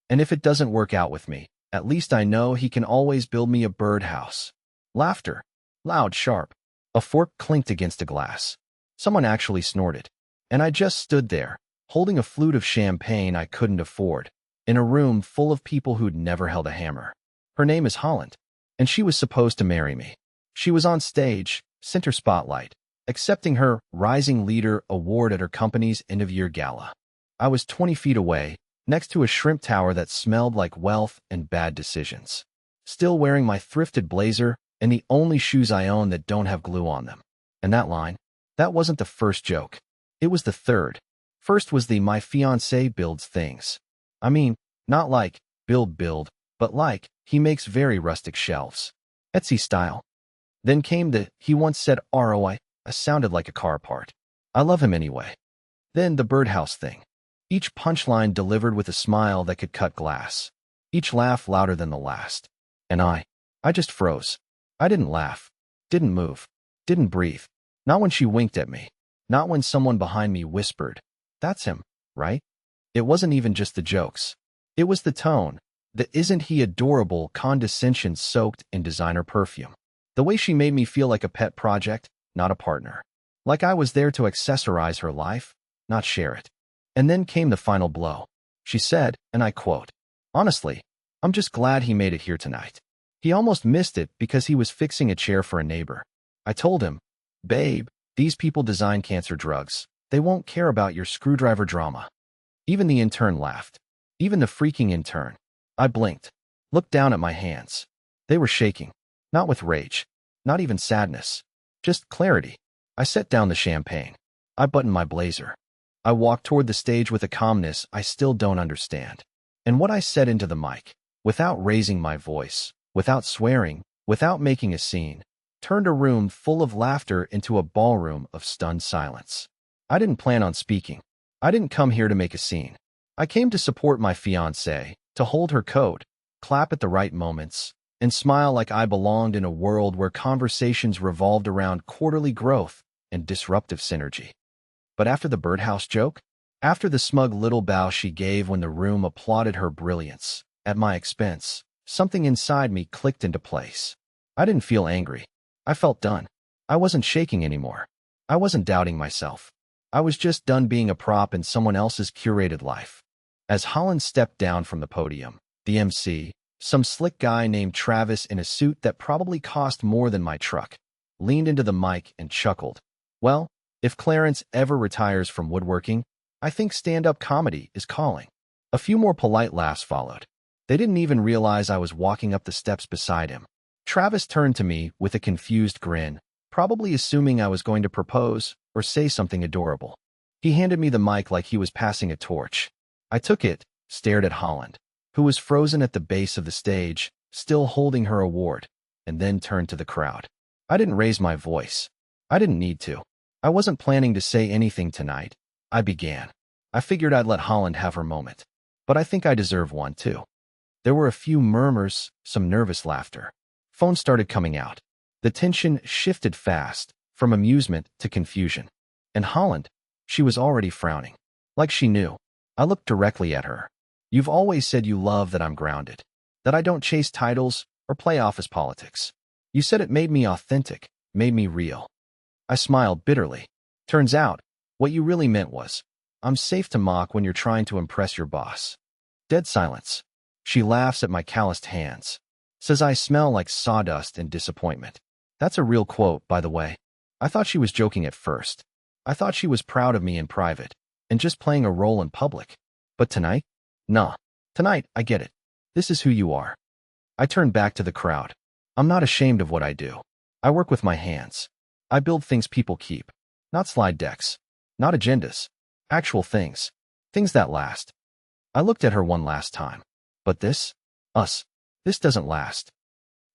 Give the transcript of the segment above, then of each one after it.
And if it doesn't work out with me, at least I know he can always build me a birdhouse. Laughter. Loud, sharp. A fork clinked against a glass. Someone actually snorted. And I just stood there, holding a flute of champagne I couldn't afford, in a room full of people who'd never held a hammer. Her name is Holland, and she was supposed to marry me. She was on stage, center spotlight, accepting her Rising Leader award at her company's end-of-year gala. I was 20 feet away, next to a shrimp tower that smelled like wealth and bad decisions. Still wearing my thrifted blazer and the only shoes I own that don't have glue on them. And that line, that wasn't the first joke. It was the third. First was the "my fiancé builds things." I mean, not like build, but like he makes very rustic shelves. Etsy style. Then came the "he once said ROI." Sounded like a car part. I love him anyway. Then the birdhouse thing. Each punchline delivered with a smile that could cut glass. Each laugh louder than the last. And I just froze. I didn't laugh. Didn't move. Didn't breathe. Not when she winked at me. Not when someone behind me whispered, "That's him, right?" It wasn't even just the jokes. It was the tone. The "isn't he adorable" condescension soaked in designer perfume. The way she made me feel like a pet project, not a partner. Like I was there to accessorize her life, not share it. And then came the final blow. She said, and I quote, "Honestly, I'm just glad he made it here tonight. He almost missed it because he was fixing a chair for a neighbor." I told him, "Babe, these people design cancer drugs. They won't care about your screwdriver drama." Even the intern laughed. Even the freaking intern. I blinked, looked down at my hands. They were shaking. Not with rage. Not even sadness. Just clarity. I set down the champagne. I buttoned my blazer. I walked toward the stage with a calmness I still don't understand. And what I said into the mic, without raising my voice, without swearing, without making a scene, turned a room full of laughter into a ballroom of stunned silence. I didn't plan on speaking. I didn't come here to make a scene. I came to support my fiancée, to hold her code, clap at the right moments, and smile like I belonged in a world where conversations revolved around quarterly growth and disruptive synergy. But after the birdhouse joke, after the smug little bow she gave when the room applauded her brilliance, at my expense, something inside me clicked into place. I didn't feel angry. I felt done. I wasn't shaking anymore. I wasn't doubting myself. I was just done being a prop in someone else's curated life. As Holland stepped down from the podium, the MC, some slick guy named Travis in a suit that probably cost more than my truck, leaned into the mic and chuckled. Well, if Clarence ever retires from woodworking, I think stand-up comedy is calling. A few more polite laughs followed. They didn't even realize I was walking up the steps beside him. Travis turned to me with a confused grin, probably assuming I was going to propose or say something adorable. He handed me the mic like he was passing a torch. I took it, stared at Holland, who was frozen at the base of the stage, still holding her award, and then turned to the crowd. I didn't raise my voice. I didn't need to. I wasn't planning to say anything tonight. I began. I figured I'd let Holland have her moment. But I think I deserve one, too. There were a few murmurs, some nervous laughter. Phones started coming out. The tension shifted fast, from amusement to confusion. And Holland, she was already frowning. Like she knew. I looked directly at her. "You've always said you love that I'm grounded, that I don't chase titles or play office politics. You said it made me authentic, made me real." I smiled bitterly. "Turns out, what you really meant was, I'm safe to mock when you're trying to impress your boss." Dead silence. She laughs at my calloused hands. Says I smell like sawdust and disappointment. That's a real quote, by the way. I thought she was joking at first. I thought she was proud of me in private, and just playing a role in public. But tonight? Nah. Tonight, I get it. This is who you are. I turned back to the crowd. I'm not ashamed of what I do. I work with my hands. I build things people keep. Not slide decks. Not agendas. Actual things. Things that last. I looked at her one last time. But this? Us. This doesn't last.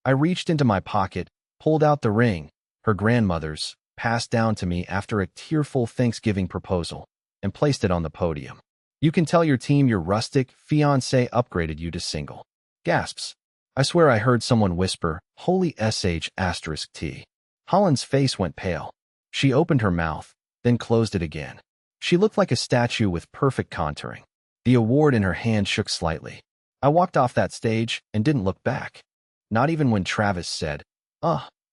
I reached into my pocket, pulled out the ring, her grandmother's, passed down to me after a tearful Thanksgiving proposal, and placed it on the podium. "You can tell your team your rustic fiancé upgraded you to single." Gasps. I swear I heard someone whisper, "Holy sh**T." Holland's face went pale. She opened her mouth, then closed it again. She looked like a statue with perfect contouring. The award in her hand shook slightly. I walked off that stage and didn't look back. Not even when Travis said,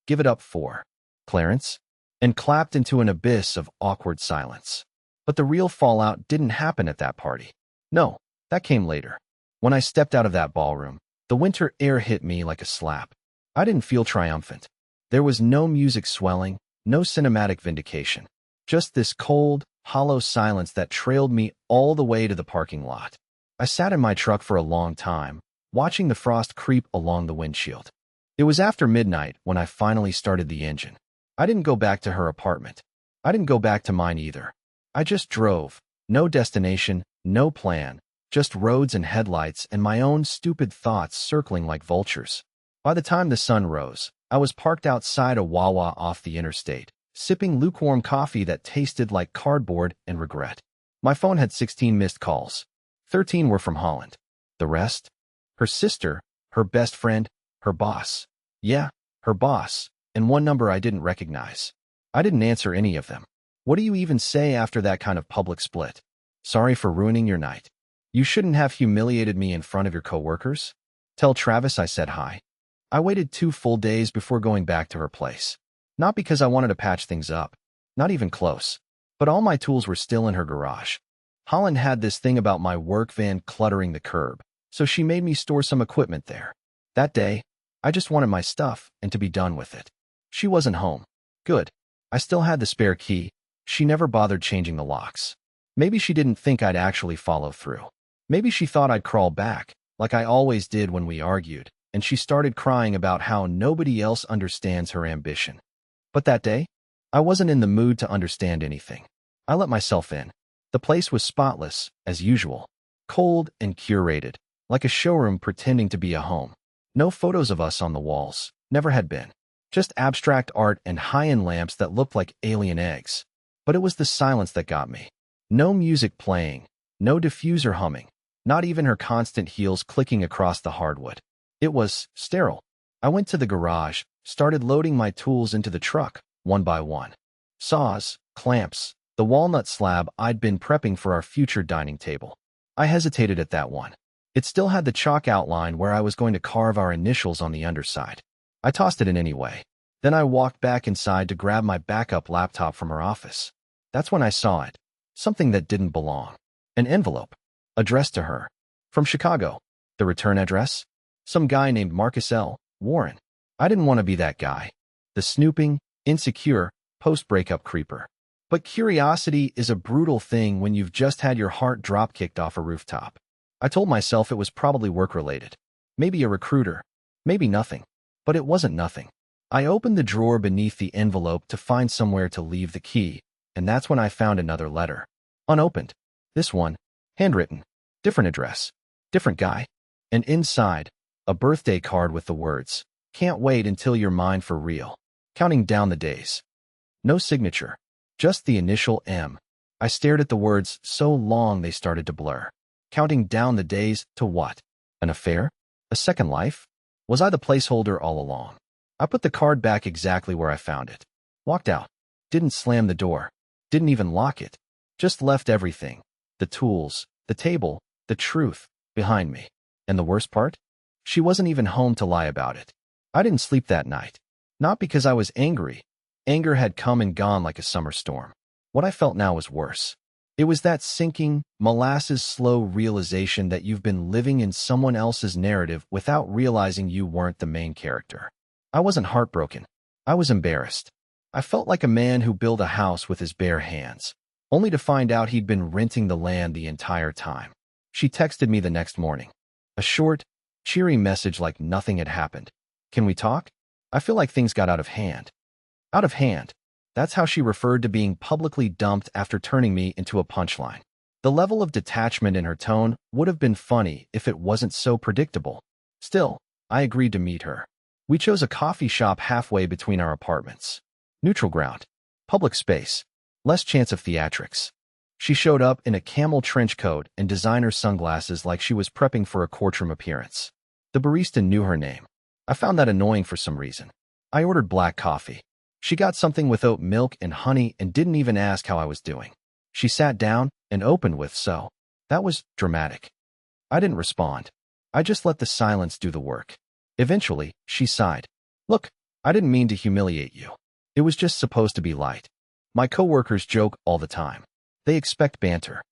give it up for Clarence, and clapped into an abyss of awkward silence. But the real fallout didn't happen at that party. No, that came later. When I stepped out of that ballroom, the winter air hit me like a slap. I didn't feel triumphant. There was no music swelling, no cinematic vindication. Just this cold, hollow silence that trailed me all the way to the parking lot. I sat in my truck for a long time, watching the frost creep along the windshield. It was after midnight when I finally started the engine. I didn't go back to her apartment. I didn't go back to mine either. I just drove. No destination, no plan, just roads and headlights and my own stupid thoughts circling like vultures. By the time the sun rose, I was parked outside a Wawa off the interstate, sipping lukewarm coffee that tasted like cardboard and regret. My phone had 16 missed calls. 13 were from Holland. The rest? Her sister, her best friend, her boss. Yeah, her boss, and one number I didn't recognize. I didn't answer any of them. What do you even say after that kind of public split? Sorry for ruining your night. You shouldn't have humiliated me in front of your coworkers. Tell Travis I said hi. I waited 2 full days before going back to her place. Not because I wanted to patch things up. Not even close. But all my tools were still in her garage. Holland had this thing about my work van cluttering the curb, so she made me store some equipment there. That day, I just wanted my stuff and to be done with it. She wasn't home. Good. I still had the spare key. She never bothered changing the locks. Maybe she didn't think I'd actually follow through. Maybe she thought I'd crawl back, like I always did when we argued, and she started crying about how nobody else understands her ambition. But that day, I wasn't in the mood to understand anything. I let myself in. The place was spotless, as usual, cold and curated, like a showroom pretending to be a home. No photos of us on the walls, never had been. Just abstract art and high-end lamps that looked like alien eggs. But it was the silence that got me. No music playing, no diffuser humming, not even her constant heels clicking across the hardwood. It was sterile. I went to the garage, started loading my tools into the truck, one by one. Saws, clamps, the walnut slab I'd been prepping for our future dining table. I hesitated at that one. It still had the chalk outline where I was going to carve our initials on the underside. I tossed it in anyway. Then I walked back inside to grab my backup laptop from her office. That's when I saw it. Something that didn't belong. An envelope. Addressed to her. From Chicago. The return address? Some guy named Marcus L. Warren. I didn't want to be that guy. The snooping, insecure, post-breakup creeper. But curiosity is a brutal thing when you've just had your heart drop-kicked off a rooftop. I told myself it was probably work-related. Maybe a recruiter. Maybe nothing. But it wasn't nothing. I opened the drawer beneath the envelope to find somewhere to leave the key, and that's when I found another letter. Unopened. This one, handwritten. Different address. Different guy. And inside, a birthday card with the words, "Can't wait until you're mine for real." Counting down the days. No signature. Just the initial M. I stared at the words so long they started to blur. Counting down the days to what? An affair? A second life? Was I the placeholder all along? I put the card back exactly where I found it. Walked out. Didn't slam the door. Didn't even lock it. Just left everything. The tools, the table, the truth, behind me. And the worst part? She wasn't even home to lie about it. I didn't sleep that night. Not because I was angry. Anger had come and gone like a summer storm. What I felt now was worse. It was that sinking, molasses-slow realization that you've been living in someone else's narrative without realizing you weren't the main character. I wasn't heartbroken. I was embarrassed. I felt like a man who built a house with his bare hands, only to find out he'd been renting the land the entire time. She texted me the next morning. A short, cheery message like nothing had happened. "Can we talk? I feel like things got out of hand." Out of hand. That's how she referred to being publicly dumped after turning me into a punchline. The level of detachment in her tone would have been funny if it wasn't so predictable. Still, I agreed to meet her. We chose a coffee shop halfway between our apartments. Neutral ground. Public space. Less chance of theatrics. She showed up in a camel trench coat and designer sunglasses like she was prepping for a courtroom appearance. The barista knew her name. I found that annoying for some reason. I ordered black coffee. She got something with oat milk and honey and didn't even ask how I was doing. She sat down and opened with "So." That was dramatic. I didn't respond. I just let the silence do the work. Eventually, she sighed. Look, I didn't mean to humiliate you. It was just supposed to be light. My coworkers joke all the time. They expect banter.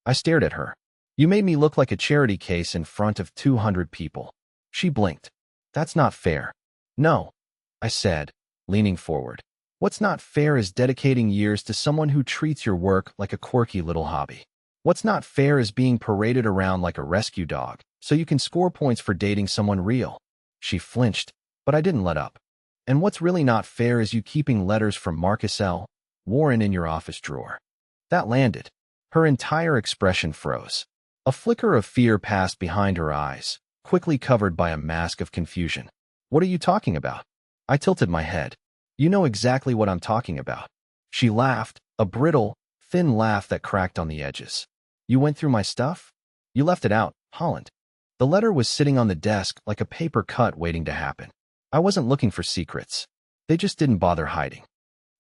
I stared at her. You made me look like a charity case in front of 200 people. She blinked. That's not fair. No, I said, leaning forward. What's not fair is dedicating years to someone who treats your work like a quirky little hobby. What's not fair is being paraded around like a rescue dog, so you can score points for dating someone real. She flinched, but I didn't let up. And what's really not fair is you keeping letters from Marcus L. Warren in your office drawer. That landed. Her entire expression froze. A flicker of fear passed behind her eyes, quickly covered by a mask of confusion. What are you talking about? I tilted my head. You know exactly what I'm talking about. She laughed, a brittle, thin laugh that cracked on the edges. You went through my stuff? You left it out, Holland. The letter was sitting on the desk like a paper cut waiting to happen. I wasn't looking for secrets. They just didn't bother hiding.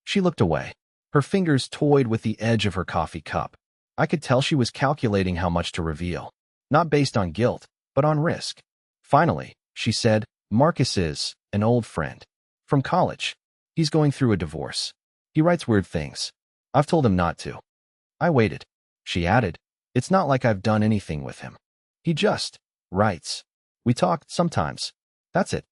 She looked away. Her fingers toyed with the edge of her coffee cup. I could tell she was calculating how much to reveal. Not based on guilt, but on risk. Finally, she said, Marcus is an old friend. From college. He's going through a divorce. He writes weird things. I've told him not to. I waited. She added, it's not like I've done anything with him. He just writes. We talk sometimes. That's it.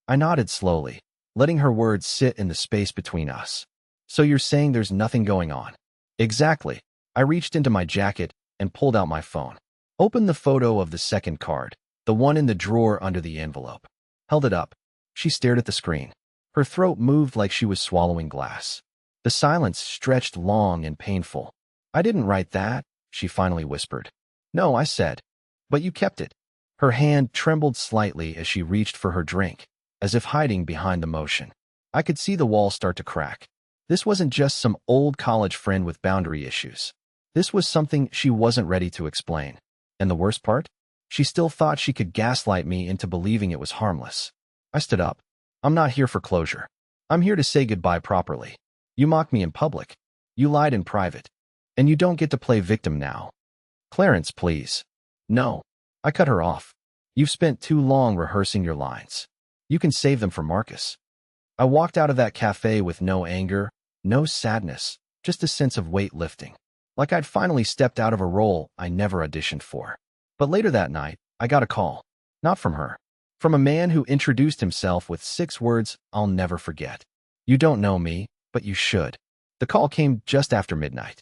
I nodded slowly, letting her words sit in the space between us. So you're saying there's nothing going on? Exactly. I reached into my jacket and pulled out my phone. Opened the photo of the second card, the one in the drawer under the envelope. Held it up. She stared at the screen. Her throat moved like she was swallowing glass. The silence stretched long and painful. I didn't write that, she finally whispered. No, I said. But you kept it. Her hand trembled slightly as she reached for her drink, as if hiding behind the motion. I could see the wall start to crack. This wasn't just some old college friend with boundary issues. This was something she wasn't ready to explain. And the worst part? She still thought she could gaslight me into believing it was harmless. I stood up. I'm not here for closure. I'm here to say goodbye properly. You mocked me in public. You lied in private. And you don't get to play victim now. Clarence, please. No. I cut her off. You've spent too long rehearsing your lines. You can save them for Marcus. I walked out of that cafe with no anger, no sadness, just a sense of weight lifting. Like I'd finally stepped out of a role I never auditioned for. But later that night, I got a call. Not from her. From a man who introduced himself with 6 words I'll never forget. You don't know me, but you should. The call came just after midnight.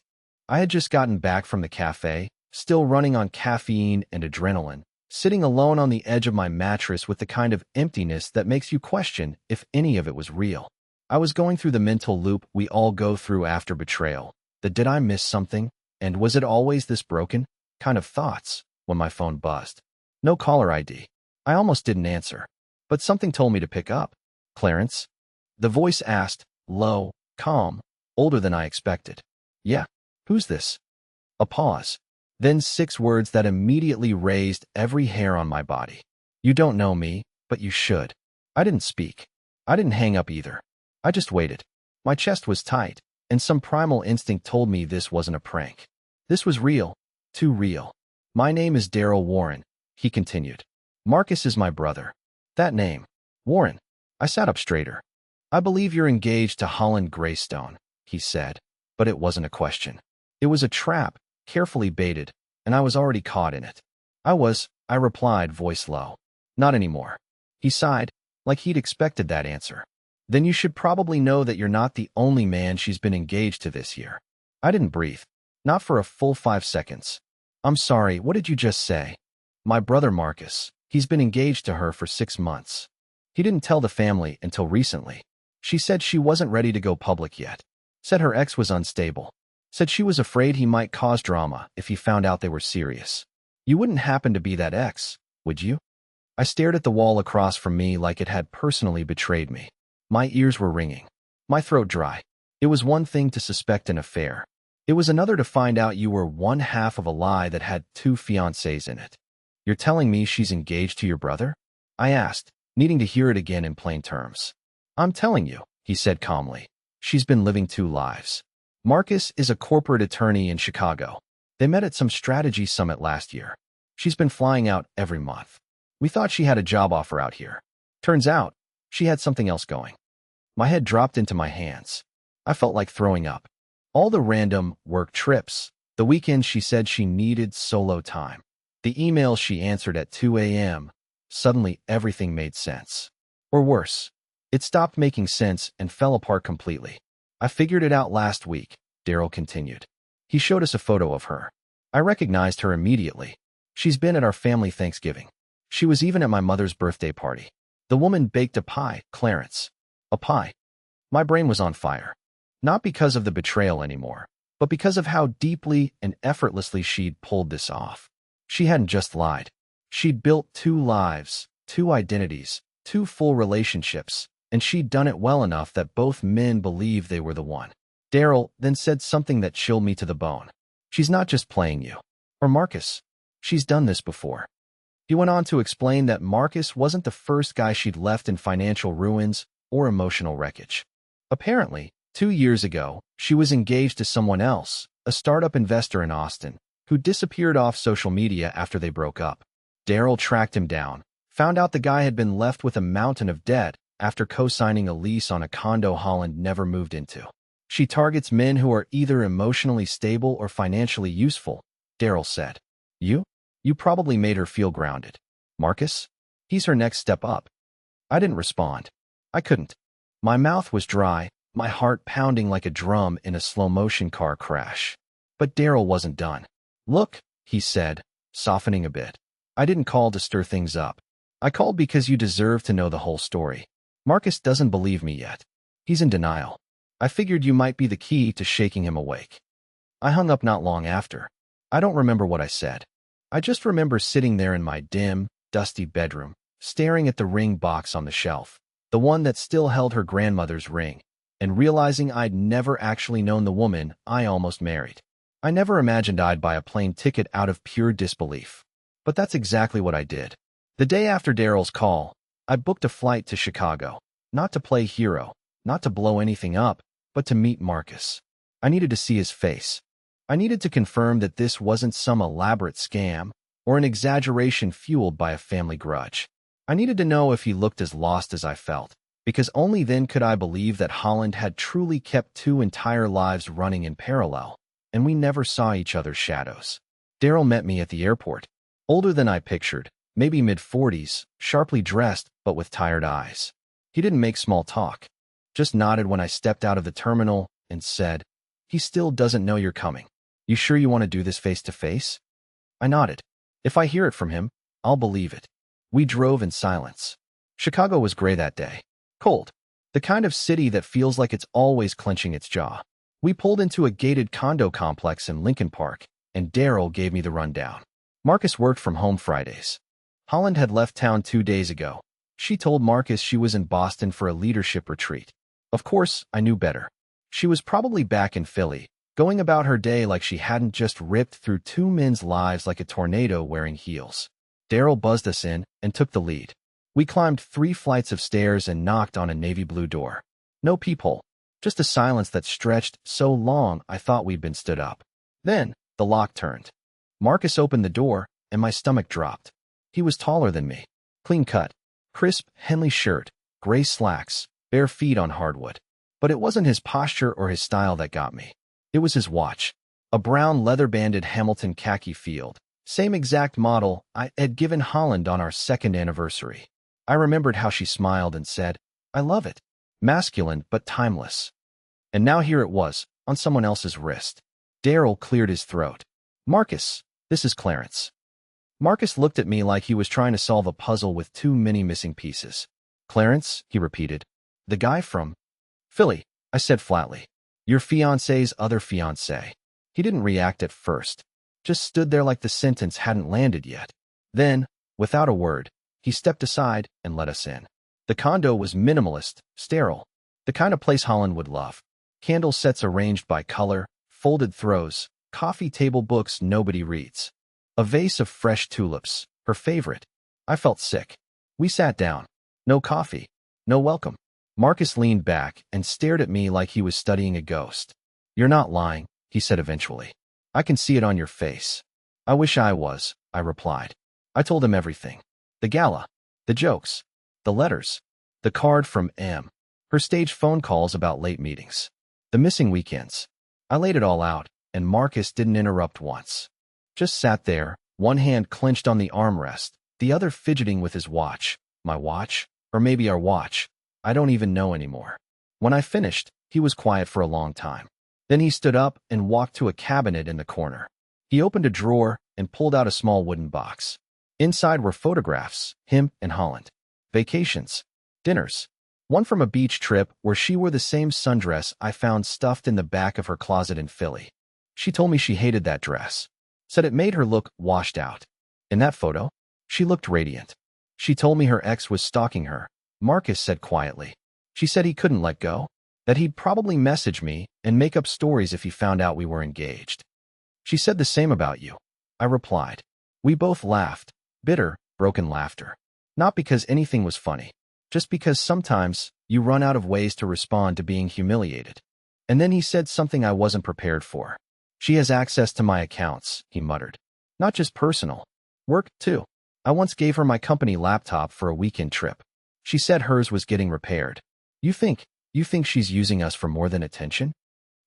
I had just gotten back from the cafe, still running on caffeine and adrenaline, sitting alone on the edge of my mattress with the kind of emptiness that makes you question if any of it was real. I was going through the mental loop we all go through after betrayal. The did I miss something? And was it always this broken? Kind of thoughts when my phone buzzed. No caller ID. I almost didn't answer. But something told me to pick up. Clarence? The voice asked, low, calm, older than I expected. Yeah. Who's this? A pause. Then 6 words that immediately raised every hair on my body. You don't know me, but you should. I didn't speak. I didn't hang up either. I just waited. My chest was tight, and some primal instinct told me this wasn't a prank. This was real. Too real. My name is Daryl Warren, he continued. Marcus is my brother. That name. Warren. I sat up straighter. I believe you're engaged to Holland Greystone, he said, but it wasn't a question. It was a trap, carefully baited, and I was already caught in it. I replied, voice low. Not anymore. He sighed, like he'd expected that answer. Then you should probably know that you're not the only man she's been engaged to this year. I didn't breathe. Not for a full 5 seconds. I'm sorry, what did you just say? My brother Marcus. He's been engaged to her for 6 months. He didn't tell the family until recently. She said she wasn't ready to go public yet. Said her ex was unstable. Said she was afraid he might cause drama if he found out they were serious. You wouldn't happen to be that ex, would you? I stared at the wall across from me like it had personally betrayed me. My ears were ringing. My throat dry. It was one thing to suspect an affair. It was another to find out you were one half of a lie that had 2 fiancés in it. You're telling me she's engaged to your brother? I asked, needing to hear it again in plain terms. I'm telling you, he said calmly. She's been living 2 lives. Marcus is a corporate attorney in Chicago. They met at some strategy summit last year. She's been flying out every month. We thought she had a job offer out here. Turns out, she had something else going. My head dropped into my hands. I felt like throwing up. All the random work trips, the weekends she said she needed solo time, the emails she answered at 2 a.m. Suddenly, everything made sense. Or worse, it stopped making sense and fell apart completely. I figured it out last week, Daryl continued. He showed us a photo of her. I recognized her immediately. She's been at our family Thanksgiving. She was even at my mother's birthday party. The woman baked a pie, Clarence. A pie. My brain was on fire. Not because of the betrayal anymore, but because of how deeply and effortlessly she'd pulled this off. She hadn't just lied. She'd built 2 lives, 2 identities, 2 full relationships, and she'd done it well enough that both men believed they were the one. Daryl then said something that chilled me to the bone. She's not just playing you. Or Marcus. She's done this before. He went on to explain that Marcus wasn't the first guy she'd left in financial ruins or emotional wreckage. Apparently, 2 years ago, she was engaged to someone else, a startup investor in Austin, who disappeared off social media after they broke up. Daryl tracked him down, found out the guy had been left with a mountain of debt after co-signing a lease on a condo Holland never moved into. She targets men who are either emotionally stable or financially useful, Daryl said. You probably made her feel grounded. Marcus? He's her next step up. I didn't respond. I couldn't. My mouth was dry, my heart pounding like a drum in a slow-motion car crash. But Daryl wasn't done. Look, he said, softening a bit. I didn't call to stir things up. I called because you deserve to know the whole story. Marcus doesn't believe me yet. He's in denial. I figured you might be the key to shaking him awake. I hung up not long after. I don't remember what I said. I just remember sitting there in my dim, dusty bedroom, staring at the ring box on the shelf, the one that still held her grandmother's ring, and realizing I'd never actually known the woman I almost married. I never imagined I'd buy a plane ticket out of pure disbelief. But that's exactly what I did. The day after Daryl's call, I booked a flight to Chicago, not to play hero, not to blow anything up, but to meet Marcus. I needed to see his face. I needed to confirm that this wasn't some elaborate scam or an exaggeration fueled by a family grudge. I needed to know if he looked as lost as I felt, because only then could I believe that Holland had truly kept 2 entire lives running in parallel, and we never saw each other's shadows. Daryl met me at the airport, older than I pictured, maybe mid-40s, sharply dressed but with tired eyes. He didn't make small talk, just nodded when I stepped out of the terminal and said, "He still doesn't know you're coming. You sure you want to do this face-to-face?" I nodded. If I hear it from him, I'll believe it. We drove in silence. Chicago was gray that day. Cold. The kind of city that feels like it's always clenching its jaw. We pulled into a gated condo complex in Lincoln Park, and Daryl gave me the rundown. Marcus worked from home Fridays. Holland had left town 2 days ago. She told Marcus she was in Boston for a leadership retreat. Of course, I knew better. She was probably back in Philly, going about her day like she hadn't just ripped through 2 men's lives like a tornado wearing heels. Daryl buzzed us in and took the lead. We climbed 3 flights of stairs and knocked on a navy blue door. No peephole, just a silence that stretched so long I thought we'd been stood up. Then, the lock turned. Marcus opened the door, and my stomach dropped. He was taller than me. Clean cut, crisp Henley shirt, gray slacks, bare feet on hardwood. But it wasn't his posture or his style that got me. It was his watch, a brown leather-banded Hamilton khaki field, same exact model I had given Holland on our 2nd anniversary. I remembered how she smiled and said, "I love it." Masculine but timeless. And now here it was, on someone else's wrist. Daryl cleared his throat. "Marcus, this is Clarence." Marcus looked at me like he was trying to solve a puzzle with too many missing pieces. "Clarence," he repeated. "The guy from Philly," I said flatly. "Your fiancé's other fiancé." He didn't react at first, just stood there like the sentence hadn't landed yet. Then, without a word, he stepped aside and let us in. The condo was minimalist, sterile, the kind of place Holland would love. Candle sets arranged by color, folded throws, coffee table books nobody reads. A vase of fresh tulips, her favorite. I felt sick. We sat down. No coffee. No welcome. Marcus leaned back and stared at me like he was studying a ghost. "You're not lying," he said eventually. "I can see it on your face." "I wish I was," I replied. I told him everything. The gala. The jokes. The letters. The card from M. Her stage phone calls about late meetings. The missing weekends. I laid it all out, and Marcus didn't interrupt once. Just sat there, one hand clenched on the armrest, the other fidgeting with his watch. My watch? Or maybe our watch. I don't even know anymore. When I finished, he was quiet for a long time. Then he stood up and walked to a cabinet in the corner. He opened a drawer and pulled out a small wooden box. Inside were photographs, him and Holland. Vacations. Dinners. One from a beach trip where she wore the same sundress I found stuffed in the back of her closet in Philly. She told me she hated that dress. Said it made her look washed out. In that photo, she looked radiant. She told me her ex was stalking her. Marcus said quietly. She said he couldn't let go, that he'd probably message me and make up stories if he found out we were engaged. She said the same about you. I replied. We both laughed, bitter, broken laughter. Not because anything was funny, just because sometimes you run out of ways to respond to being humiliated. And then he said something I wasn't prepared for. She has access to my accounts, he muttered. Not just personal. Work, too. I once gave her my company laptop for a weekend trip. She said hers was getting repaired. You think she's using us for more than attention?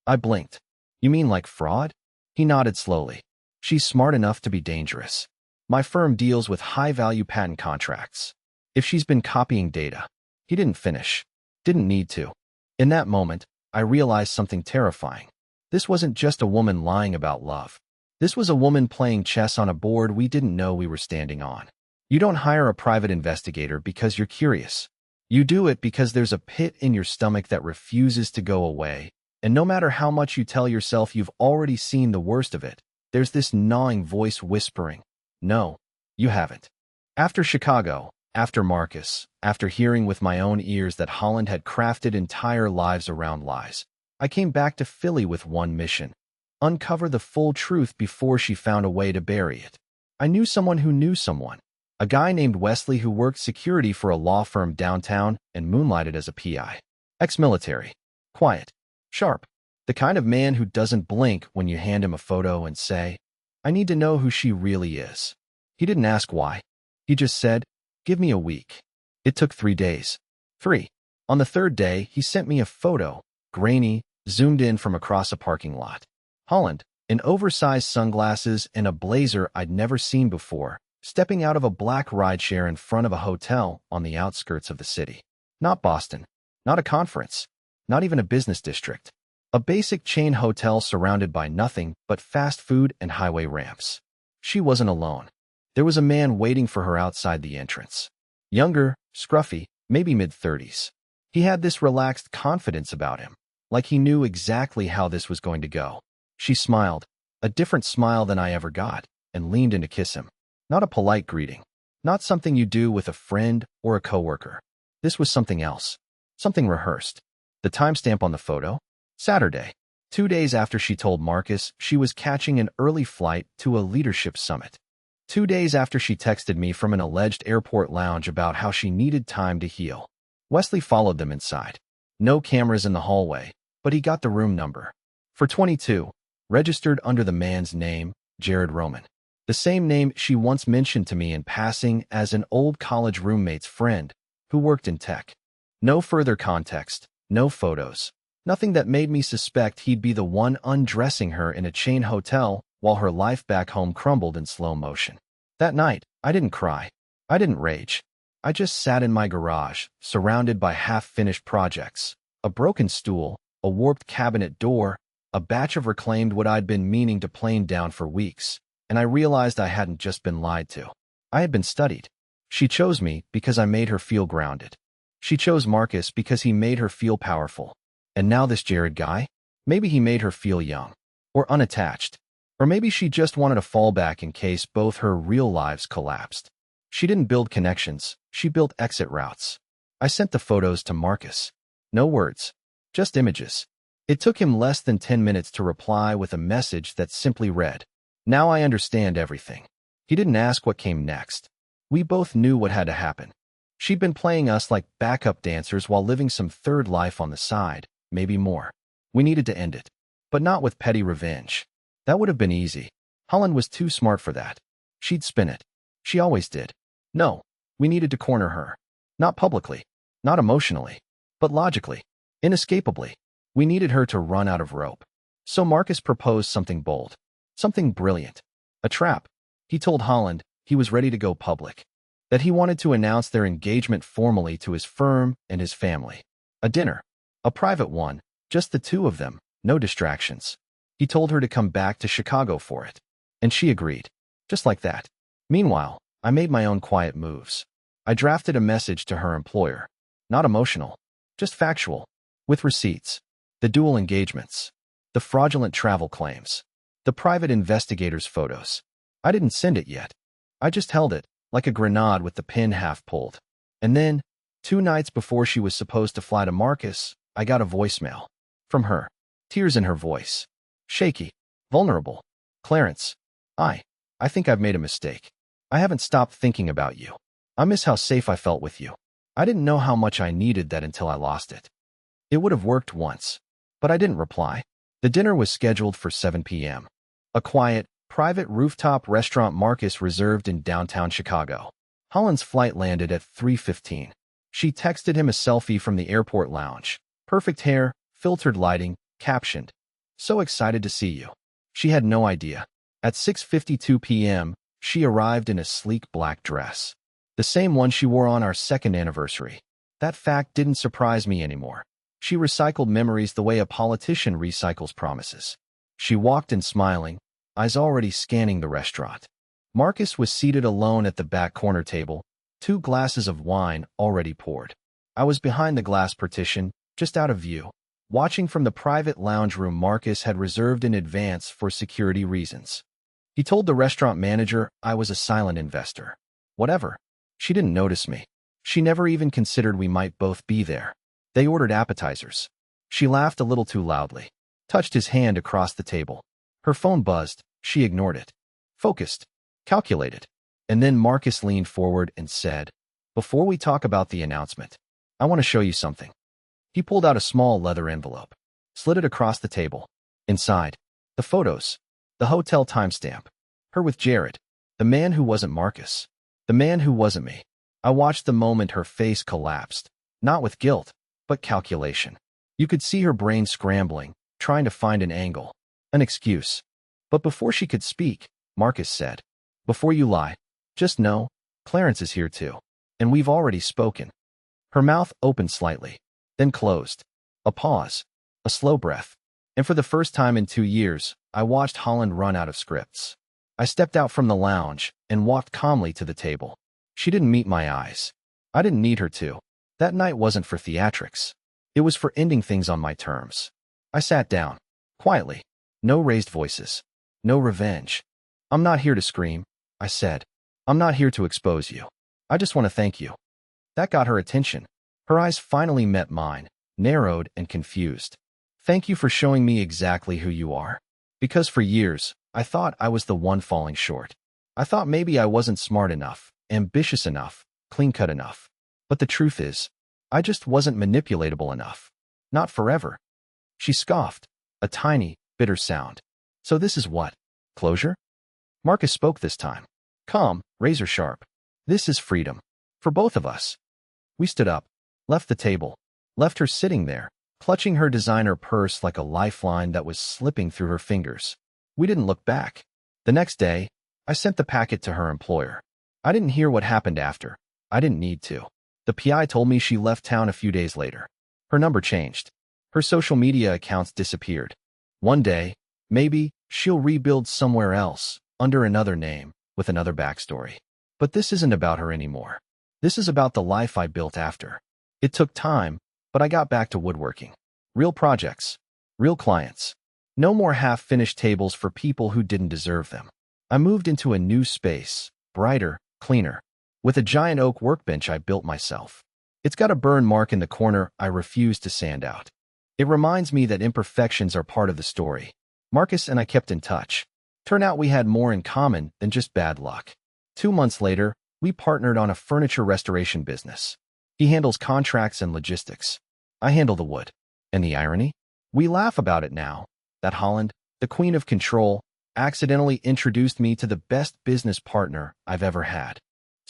I blinked. You mean like fraud? He nodded slowly. She's smart enough to be dangerous. My firm deals with high-value patent contracts. If she's been copying data. He didn't finish. Didn't need to. In that moment, I realized something terrifying. This wasn't just a woman lying about love. This was a woman playing chess on a board we didn't know we were standing on. You don't hire a private investigator because you're curious. You do it because there's a pit in your stomach that refuses to go away, and no matter how much you tell yourself you've already seen the worst of it, there's this gnawing voice whispering, no, you haven't. After Chicago, after Marcus, after hearing with my own ears that Holland had crafted entire lives around lies, I came back to Philly with one mission: uncover the full truth before she found a way to bury it. I knew someone who knew someone. A guy named Wesley who worked security for a law firm downtown and moonlighted as a PI. Ex-military. Quiet. Sharp. The kind of man who doesn't blink when you hand him a photo and say, I need to know who she really is. He didn't ask why. He just said, give me a week. It took 3 days. 3. On the third day, he sent me a photo, grainy, zoomed in from across a parking lot. Holland, in oversized sunglasses and a blazer I'd never seen before, stepping out of a black rideshare in front of a hotel on the outskirts of the city. Not Boston. Not a conference. Not even a business district. A basic chain hotel surrounded by nothing but fast food and highway ramps. She wasn't alone. There was a man waiting for her outside the entrance. Younger, scruffy, maybe mid-30s. He had this relaxed confidence about him, like he knew exactly how this was going to go. She smiled, a different smile than I ever got, and leaned in to kiss him. Not a polite greeting. Not something you do with a friend or a coworker. This was something else. Something rehearsed. The timestamp on the photo? Saturday. 2 days after she told Marcus she was catching an early flight to a leadership summit. 2 days after she texted me from an alleged airport lounge about how she needed time to heal. Wesley followed them inside. No cameras in the hallway, but he got the room number. For 22, registered under the man's name, Jared Roman. The same name she once mentioned to me in passing as an old college roommate's friend who worked in tech. No further context, no photos, nothing that made me suspect he'd be the one undressing her in a chain hotel while her life back home crumbled in slow motion. That night, I didn't cry. I didn't rage. I just sat in my garage, surrounded by half-finished projects, a broken stool, a warped cabinet door, a batch of reclaimed wood I'd been meaning to plane down for weeks. And I realized I hadn't just been lied to. I had been studied. She chose me because I made her feel grounded. She chose Marcus because he made her feel powerful. And now this Jared guy? Maybe he made her feel young. Or unattached. Or maybe she just wanted a fallback in case both her real lives collapsed. She didn't build connections. She built exit routes. I sent the photos to Marcus. No words. Just images. It took him less than 10 minutes to reply with a message that simply read, now I understand everything. He didn't ask what came next. We both knew what had to happen. She'd been playing us like backup dancers while living some third life on the side, maybe more. We needed to end it. But not with petty revenge. That would have been easy. Holland was too smart for that. She'd spin it. She always did. No, We needed to corner her. Not publicly, not emotionally, but logically, inescapably. We needed her to run out of rope. So Marcus proposed something bold, something brilliant. A trap. He told Holland he was ready to go public, that he wanted to announce their engagement formally to his firm and his family. A dinner. A private one, just the two of them, no distractions. He told her to come back to Chicago for it. And she agreed. Just like that. Meanwhile, I made my own quiet moves. I drafted a message to her employer. Not emotional, just factual, with receipts. The dual engagements. The fraudulent travel claims. The private investigator's photos. I didn't send it yet. I just held it, like a grenade with the pin half pulled. And then, 2 nights before she was supposed to fly to Marcus, I got a voicemail. From her. Tears in her voice. Shaky. Vulnerable. Clarence. I think I've made a mistake. I haven't stopped thinking about you. I miss how safe I felt with you. I didn't know how much I needed that until I lost it. It would have worked once. But I didn't reply. The dinner was scheduled for 7 p.m. A quiet, private rooftop restaurant Marcus reserved in downtown Chicago. Holland's flight landed at 3:15. She texted him a selfie from the airport lounge. Perfect hair, filtered lighting, captioned, "So excited to see you." She had no idea. At 6:52 p.m., she arrived in a sleek black dress. The same one she wore on our second anniversary. That fact didn't surprise me anymore. She recycled memories the way a politician recycles promises. She walked in smiling, eyes already scanning the restaurant. Marcus was seated alone at the back corner table, 2 glasses of wine already poured. I was behind the glass partition, just out of view, watching from the private lounge room Marcus had reserved in advance for security reasons. He told the restaurant manager I was a silent investor. Whatever. She didn't notice me. She never even considered we might both be there. They ordered appetizers. She laughed a little too loudly, touched his hand across the table. Her phone buzzed. She ignored it. Focused. Calculated. And then Marcus leaned forward and said, "Before we talk about the announcement, I want to show you something." He pulled out a small leather envelope, slid it across the table. Inside, the photos, the hotel timestamp, her with Jared, the man who wasn't Marcus, the man who wasn't me. I watched the moment her face collapsed, not with guilt, but calculation. You could see her brain scrambling, trying to find an angle, an excuse. But before she could speak, Marcus said, "Before you lie, just know, Clarence is here too. And we've already spoken." Her mouth opened slightly, then closed. A pause, a slow breath. And for the first time in 2 years, I watched Holland run out of scripts. I stepped out from the lounge and walked calmly to the table. She didn't meet my eyes. I didn't need her to. That night wasn't for theatrics. It was for ending things on my terms. I sat down, quietly. No raised voices. No revenge. "I'm not here to scream," I said. "I'm not here to expose you. I just want to thank you." That got her attention. Her eyes finally met mine, narrowed and confused. "Thank you for showing me exactly who you are. Because for years, I thought I was the one falling short. I thought maybe I wasn't smart enough, ambitious enough, clean-cut enough. But the truth is, I just wasn't manipulatable enough. Not forever." She scoffed, a tiny, bitter sound. "So this is what? Closure?" Marcus spoke this time. Calm, razor sharp. "This is freedom. For both of us." We stood up, left the table, left her sitting there, clutching her designer purse like a lifeline that was slipping through her fingers. We didn't look back. The next day, I sent the packet to her employer. I didn't hear what happened after. I didn't need to. The PI told me she left town a few days later. Her number changed. Her social media accounts disappeared. One day, maybe, she'll rebuild somewhere else, under another name, with another backstory. But this isn't about her anymore. This is about the life I built after. It took time, but I got back to woodworking. Real projects. Real clients. No more half-finished tables for people who didn't deserve them. I moved into a new space, brighter, cleaner, with a giant oak workbench I built myself. It's got a burn mark in the corner I refuse to sand out. It reminds me that imperfections are part of the story. Marcus and I kept in touch. Turned out we had more in common than just bad luck. 2 months later, we partnered on a furniture restoration business. He handles contracts and logistics. I handle the wood. And the irony? We laugh about it now, that Holland, the queen of control, accidentally introduced me to the best business partner I've ever had.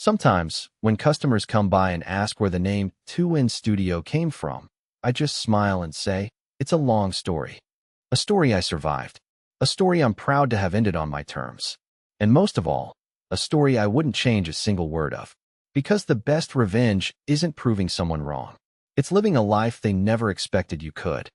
Sometimes, when customers come by and ask where the name 2 in Studio came from, I just smile and say, it's a long story. A story I survived. A story I'm proud to have ended on my terms. And most of all, a story I wouldn't change a single word of. Because the best revenge isn't proving someone wrong. It's living a life they never expected you could.